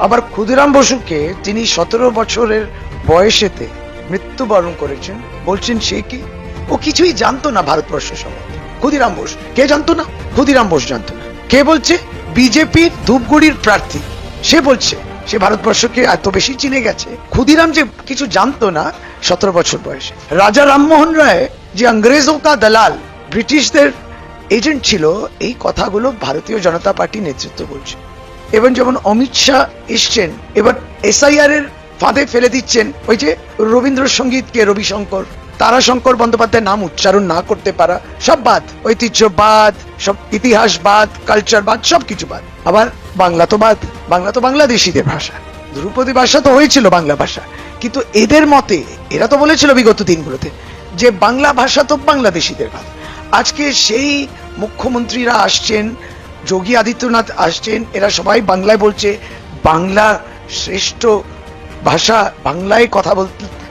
আবার ক্ষুদিরাম বসুকে তিনি 17 বছরের বয়সেতে মৃত্যুবরণ করেছেন, বলছেন সে কি, ও কিছুই জানতো না ভারতবর্ষ সম্বন্ধে। ক্ষুদিরাম বোস কে জানতো না? ক্ষুদিরাম বোস জানতো না। কে বলছে? বিজেপির ধূপগুড়ির প্রার্থী, সে বলছে সে ভারতবর্ষকে এত বেশি চিনে গেছে। ক্ষুদিরাম যে কিছু জানতো না 17 বছর বয়সে। রাজা রামমোহন রায় যে ইংরেজোं का दलाल, ব্রিটিশদের এজেন্ট ছিল, এই কথাগুলো ভারতীয় জনতা পার্টি নেতৃত্ব বলছে। এবং যেমন অমিত শাহ এসছেন, এবার এসআইআর এর ফাঁদে ফেলে দিচ্ছেন ওই যে রবীন্দ্রসঙ্গীতকে, রবিশঙ্কর, তারাশঙ্কর বন্দ্যোপাধ্যায়ের নাম উচ্চারণ না করতে পারা, সব বাদ, ঐতিহ্যবাদ, সব ইতিহাসবাদ, কালচারবাদ, সবকিছু বাদ। আবার বাংলা তো বাদ, বাংলা তো বাংলাদেশিদের ভাষা, ধ্রুপদী ভাষা তো হয়েছিল বাংলা ভাষা, কিন্তু এদের মতে, এরা তো বলেছিল বিগত দিনগুলোতে যে বাংলা ভাষা তো বাংলাদেশিদের ভাষা। আজকে সেই মুখ্যমন্ত্রীরা আসছেন, যোগী আদিত্যনাথ আসছেন, এরা সবাই বাংলায় বলছে, বাংলা শ্রেষ্ঠ ভাষা, বাংলায় কথা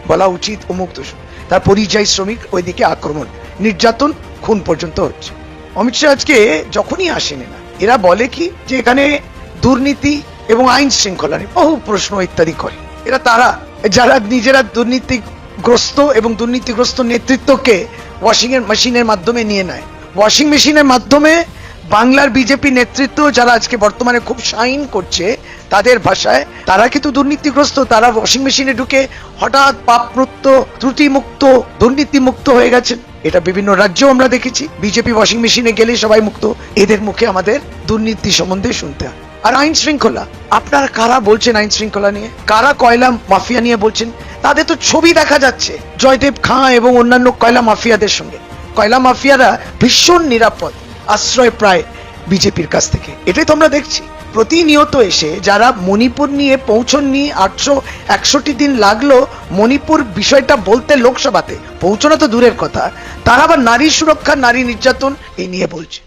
বলা উচিত, অমুক তো। তার পরিযায়ী শ্রমিক ওইদিকে আক্রমণ, নির্যাতন, খুন পর্যন্ত হচ্ছে। অমিত শাহ আজকে যখনই আসেন না, এরা বলে কি যে এখানে দুর্নীতি এবং আইন শৃঙ্খলা নিয়ে বহু প্রশ্ন ইত্যাদি করে। এরা তারা যারা নিজেরা দুর্নীতিগ্রস্ত এবং দুর্নীতিগ্রস্ত নেতৃত্বকে ওয়াশিং এর মেশিনের মাধ্যমে নিয়ে নেয়। ওয়াশিং মেশিনের মাধ্যমে বাংলার বিজেপি নেতৃত্ব যারা আজকে বর্তমানে খুব শাইন করছে, তাদের ভাষায় তারা কিন্তু দুর্নীতিগ্রস্ত, তারা ওয়াশিং মেশিনে ঢুকে হঠাৎ পাপমুক্ত, ত্রুটিমুক্ত, দুর্নীতিমুক্ত হয়ে গেছেন। এটা বিভিন্ন রাজ্যেও আমরা দেখেছি, বিজেপি ওয়াশিং মেশিনে গেলে সবাই মুক্ত। এদের মুখে আমাদের দুর্নীতি সম্বন্ধে শুনতে হয়। আর আইন শৃঙ্খলা, আপনারা কারা বলছেন আইন শৃঙ্খলা নিয়ে? কারা কয়লা মাফিয়া নিয়ে বলছেন? তাদের তো ছবি দেখা যাচ্ছে জয়দেব খাঁ এবং অন্যান্য কয়লা মাফিয়াদের সঙ্গে। কয়লা মাফিয়ারা ভীষণ নিরাপদ আশ্রয় প্রায় বিজেপির কাছ থেকে, এটাই তো আমরা দেখছি। প্রতিনিয়ত এসে যারা মণিপুর নিয়ে পৌঁছননি, 861 দিন লাগলো মণিপুর বিষয়টা বলতে, লোকসভাতে পৌঁছানো তো দূরের কথা, তারা আবার নারী সুরক্ষা, নারী নির্যাতন এই নিয়ে বলছে।